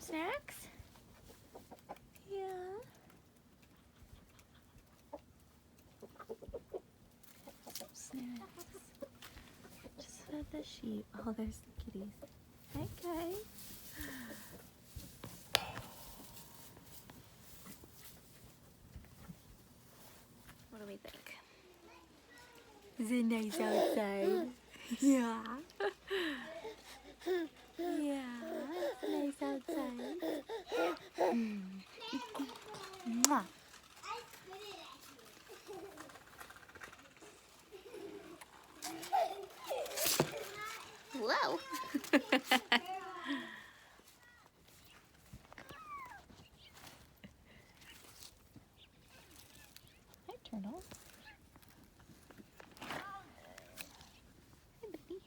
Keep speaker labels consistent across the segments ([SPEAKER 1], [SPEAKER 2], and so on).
[SPEAKER 1] snacks? Yeah. Some snacks. Just fed the sheep. Oh, there's the kitties. Okay. What do we think? Is it nice outside? Yeah. Yeah, it's nice outside. Mwah. Whoa. Hi, turtle. Hi, baby.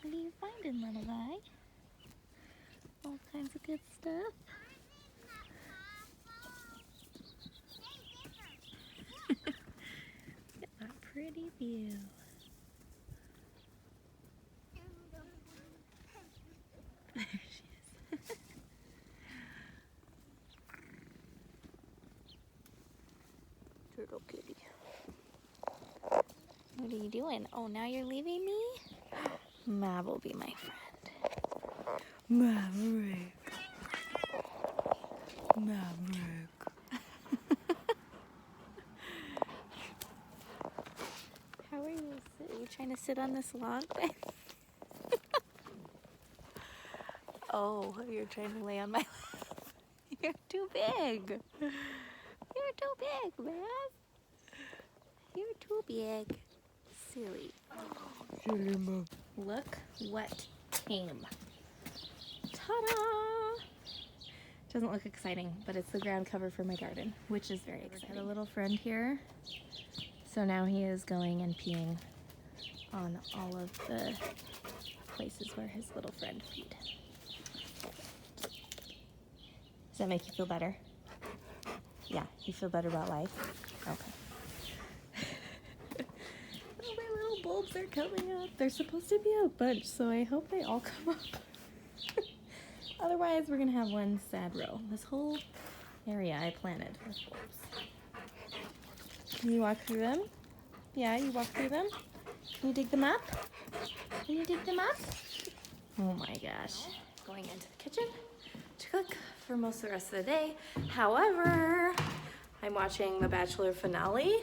[SPEAKER 1] What are you finding, little guy? All kinds of good stuff. Look at that pretty view. There she is. Turtle kitty. What are you doing? Oh, now you're leaving me? Mav will be my friend. Maverick. Maverick. How are you? Are you trying to sit on this log? Oh, you're trying to lay on my lap. You're too big. You're too big, man. You're too big. Silly. Look what came. Ta-da! Doesn't look exciting, but it's the ground cover for my garden, which is very exciting. I got a little friend here, so now he is going and peeing on all of the places where his little friend peed. Does that make you feel better? Yeah, you feel better about life? Okay. Oh, my little bulbs are coming up. They're supposed to be a bunch, so I hope they all come up. Otherwise, we're gonna have one sad row. This whole area I planted with bulbs. Can you walk through them? Yeah, you walk through them? Can you dig them up? Can you dig them up? Oh my gosh. Going into the kitchen to cook for most of the rest of the day. However, I'm watching the Bachelor finale,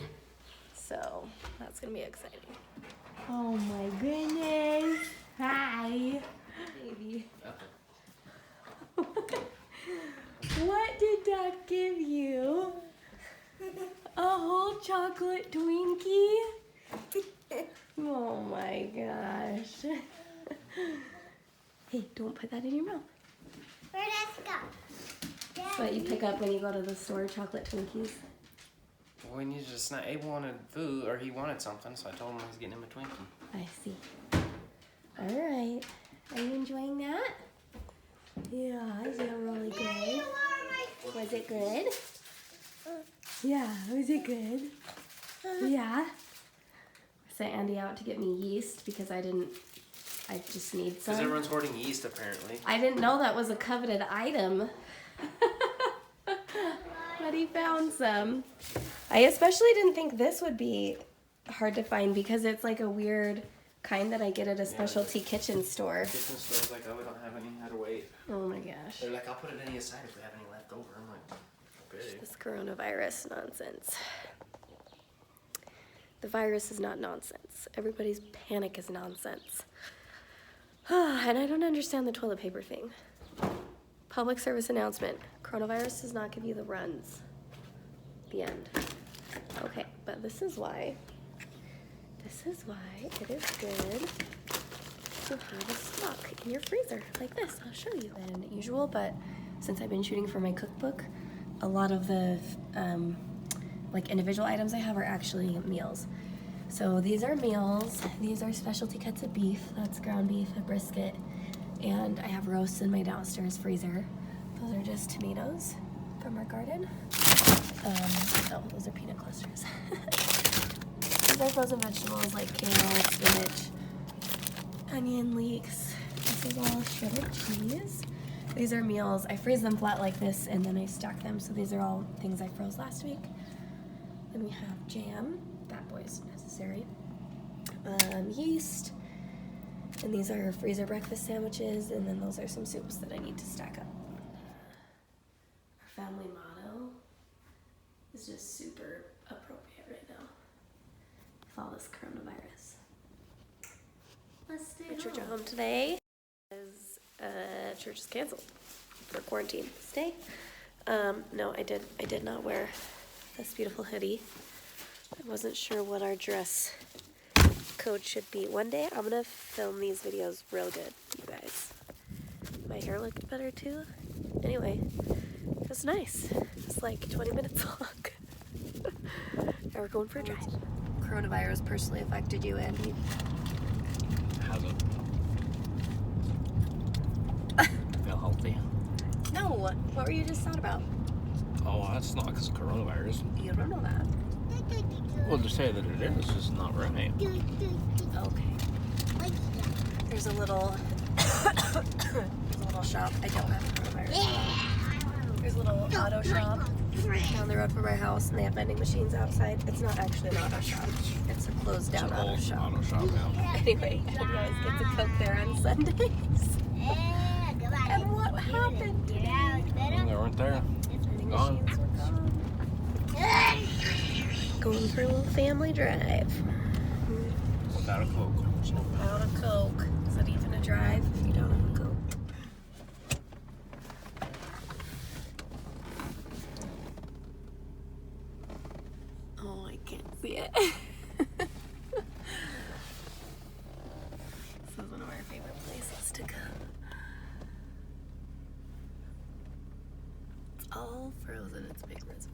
[SPEAKER 1] so that's gonna be exciting. Oh my goodness. Hi. Baby. What did Doc give you? A whole chocolate Twinkie? Oh my gosh. Hey, don't put that in your mouth.
[SPEAKER 2] Where does it go?
[SPEAKER 1] That's what you pick up when you go to the store, chocolate Twinkies.
[SPEAKER 3] Well, we needed a snack. Abe wanted food, or he wanted something, so I told him I was getting him a Twinkie.
[SPEAKER 1] I see. All right. Are you enjoying that? Yeah, is it really good? Was it good? Yeah, was it good? Yeah. I sent Andy out to get me yeast because I just need some.
[SPEAKER 3] Because everyone's hoarding yeast, apparently.
[SPEAKER 1] I didn't know that was a coveted item. But he found some. I especially didn't think this would be hard to find because it's like a weird kind that I get at a specialty kitchen store.
[SPEAKER 3] Kitchen store's like, oh, we don't have any, how to wait.
[SPEAKER 1] Oh my gosh.
[SPEAKER 3] They're like, I'll put it any aside if we have any left over. I'm like, okay.
[SPEAKER 1] This coronavirus nonsense. The virus is not nonsense. Everybody's panic is nonsense. And I don't understand the toilet paper thing. Public service announcement. Coronavirus does not give you the runs. The end. Okay, but this is why it is good to have a stock in your freezer like this. I'll show you better than usual, but since I've been shooting for my cookbook, a lot of the like individual items I have are actually meals. So these are meals. These are specialty cuts of beef. That's ground beef, a brisket, and I have roasts in my downstairs freezer. Those are just tomatoes from our garden. Oh, those are peanut clusters. These are frozen vegetables like kale, spinach, onion leeks. This is all shredded cheese. These are meals. I freeze them flat like this and then I stack them. So these are all things I froze last week. Then we have jam. That boy's necessary. Yeast. And these are freezer breakfast sandwiches. And then those are some soups that I need to stack up. Our family motto is just super appropriate right now with all this coronavirus. Let's stay church at home today. Church is canceled for quarantine. Stay. No, I did not wear this beautiful hoodie. I wasn't sure what our dress code should be. One day I'm gonna film these videos real good, you guys. My hair looked better too. Anyway, it was nice. It's like 20 minutes long. Now we're going for a drive. Coronavirus personally affected you, Andy?
[SPEAKER 3] Hasn't. Feel healthy.
[SPEAKER 1] No, what were you just thought about?
[SPEAKER 3] Oh, that's not because of coronavirus.
[SPEAKER 1] You don't know that.
[SPEAKER 3] Well, to say that it is just not right.
[SPEAKER 1] Okay. There's a little shop. I don't have coronavirus. There's a little auto shop down the road from our house, and they have vending machines outside. It's not actually an auto shop. It's a closed down auto shop.
[SPEAKER 3] Yeah.
[SPEAKER 1] Anyway, you guys get to cook there on Sundays. And what happened today?
[SPEAKER 3] They weren't there.
[SPEAKER 1] Vending
[SPEAKER 3] Gone.
[SPEAKER 1] machines were gone. Going for a little family drive.
[SPEAKER 3] Without a Coke.
[SPEAKER 1] Without a Coke. Is it even a drive if you don't have a Coke? Oh, I can't see it. This is one of our favorite places to go. It's all frozen. It's a big reservoir.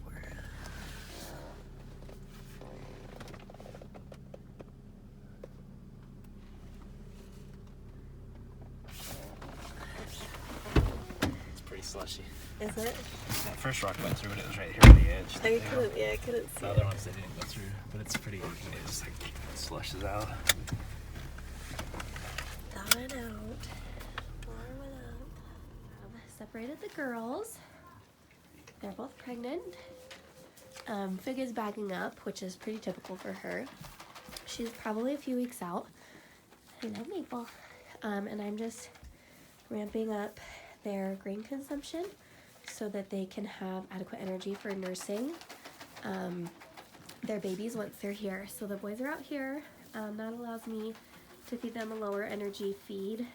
[SPEAKER 3] Slushy.
[SPEAKER 1] Is it?
[SPEAKER 3] That first rock went through and it was right here on the edge.
[SPEAKER 1] I couldn't see
[SPEAKER 3] The
[SPEAKER 1] it.
[SPEAKER 3] other ones they didn't go through, but it's pretty easy. It just like slushes out.
[SPEAKER 1] Thaw it out. Warm it up. I've separated the girls. They're both pregnant. Fig is bagging up, which is pretty typical for her. She's probably a few weeks out. I love Maple. And I'm just ramping up their grain consumption so that they can have adequate energy for nursing their babies once they're here. So the boys are out here. That allows me to feed them a lower energy feed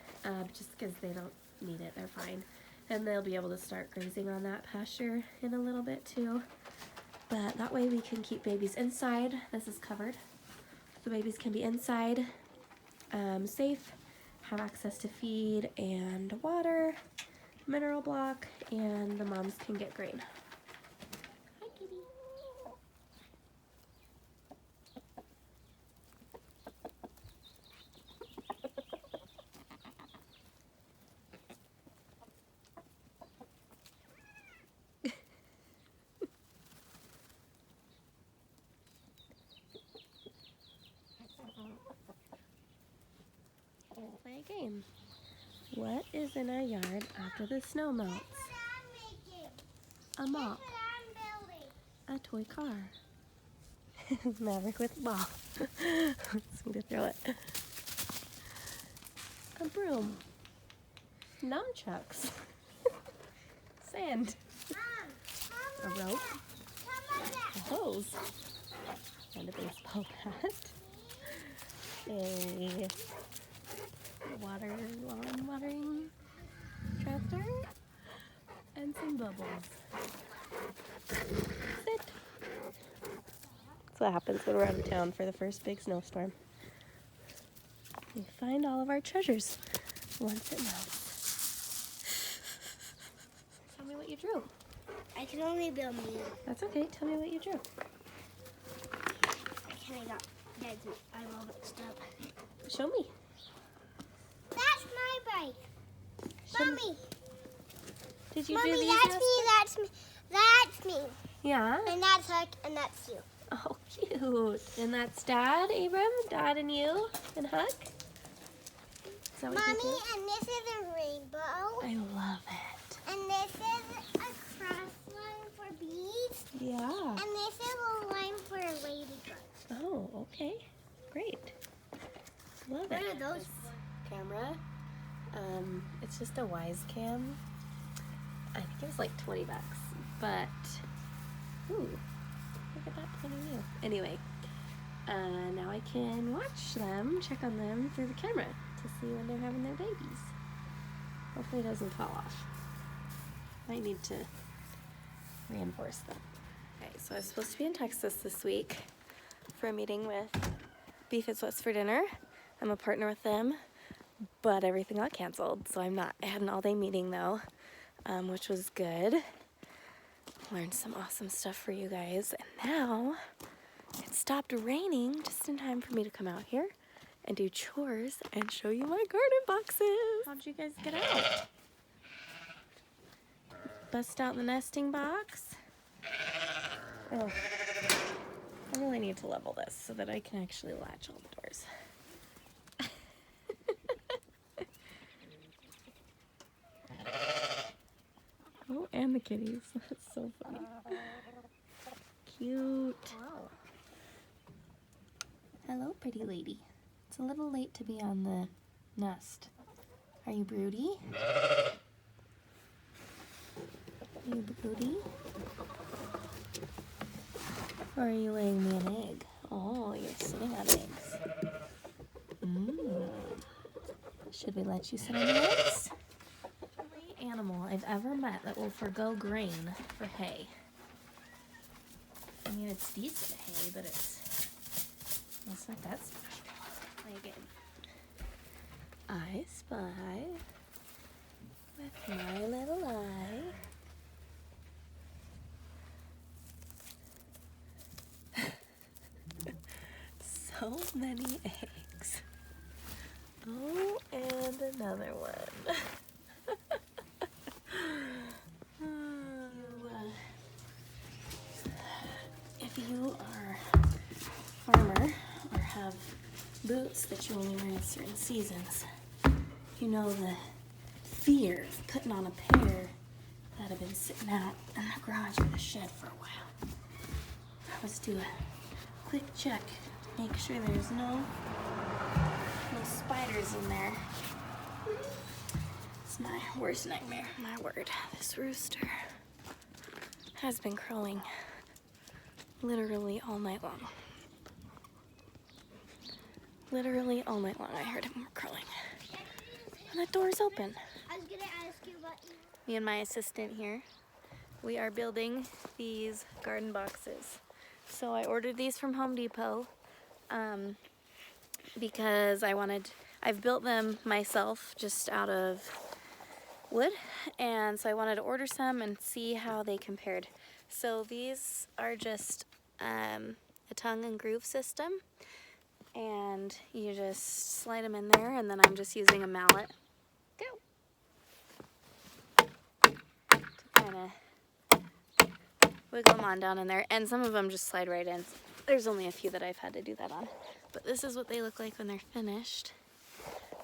[SPEAKER 1] just because they don't need it. They're fine. And they'll be able to start grazing on that pasture in a little bit too. But that way we can keep babies inside. This is covered. So babies can be inside, safe, have access to feed and water, mineral block, and the moms can get grain. Hi, kitty. Let's play a game. What is in our yard after the snow melts? A mop. A toy car. Maverick with a ball. Let's me to throw it. A broom. Nunchucks. Sand. A rope. A hose. And a baseball bat. A lawn watering tractor, and some bubbles. That's it. That's what happens when we're out of town for the first big snowstorm. We find all of our treasures once it melts. Tell me what you drew.
[SPEAKER 2] I can only build me.
[SPEAKER 1] That's okay. Tell me what you drew.
[SPEAKER 2] I got Dad's eyeball mixed up.
[SPEAKER 1] Show me.
[SPEAKER 2] That's my bike.
[SPEAKER 1] Show me.
[SPEAKER 2] Mommy.
[SPEAKER 1] Did you
[SPEAKER 2] Mommy,
[SPEAKER 1] do these?
[SPEAKER 2] that's
[SPEAKER 1] Aspen?
[SPEAKER 2] me. That's me. That's me.
[SPEAKER 1] Yeah.
[SPEAKER 2] And that's Huck, and that's you.
[SPEAKER 1] Oh, cute. And that's Dad, Abram, Dad and you, and Huck. Is that what
[SPEAKER 2] Mommy,
[SPEAKER 1] you do?
[SPEAKER 2] and this is a rainbow.
[SPEAKER 1] I love it.
[SPEAKER 2] And this is a cross line for bees.
[SPEAKER 1] Yeah.
[SPEAKER 2] And this is a line for a ladybug.
[SPEAKER 1] Oh, okay. Great. Love it.
[SPEAKER 2] What are those
[SPEAKER 1] This camera. It's just a Wise Cam. I think it was like 20 bucks. But, ooh, look at that pretty new. Anyway, now I can watch them, check on them through the camera to see when they're having their babies. Hopefully it doesn't fall off. Might need to reinforce them. Okay, so I was supposed to be in Texas this week for a meeting with Beef Is What's for Dinner. I'm a partner with them, but everything got canceled, so I'm not. I had an all-day meeting though, which was good. Learned some awesome stuff for you guys, and now it stopped raining just in time for me to come out here and do chores and show you my garden boxes. How'd you guys get out? Bust out the nesting box. Oh, I really need to level this so that I can actually latch all the doors. Oh, and the kitties. That's so funny. Cute. Wow. Hello, pretty lady. It's a little late to be on the nest. Are you broody? Are you broody? Or are you laying me an egg? Oh, you're sitting on eggs. Should we let you sit on the eggs? Only animal I've ever met that will forgo grain for hay. I mean, it's decent hay, but it's not that special. Play a game. I spy with my little eye. So many eggs. Oh, and another one. If you are a farmer or have boots that you only wear in certain seasons, you know the fear of putting on a pair that have been sitting out in the garage or the shed for a while. Let's do a quick check. Make sure there's no spiders in there. It's my worst nightmare. My word, this rooster has been crowing literally all night long. Literally all night long I heard him crowing. And the door's open.
[SPEAKER 2] I was gonna ask you about you.
[SPEAKER 1] Me and my assistant here, we are building these garden boxes. So I ordered these from Home Depot because I've built them myself just out of wood, and so I wanted to order some and see how they compared. So these are just a tongue and groove system, and you just slide them in there, and then I'm just using a mallet to kind of wiggle them on down in there, and some of them just slide right in. There's only a few that I've had to do that on, but this is what they look like when they're finished.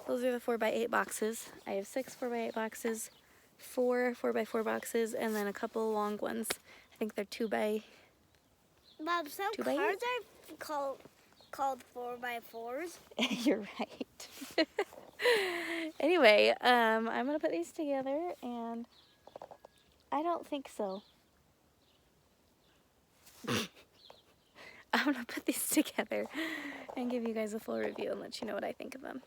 [SPEAKER 1] Those are the 4x8 boxes. I have 6 4x8 boxes, 4 4x4 boxes, and then a couple long ones. I think they're 2x.
[SPEAKER 2] Bob, some
[SPEAKER 1] 2x8?
[SPEAKER 2] cars are called 4x4s.
[SPEAKER 1] You're right. Anyway, I'm gonna put these together, and I don't think so. I'm gonna put these together and give you guys a full review and let you know what I think of them.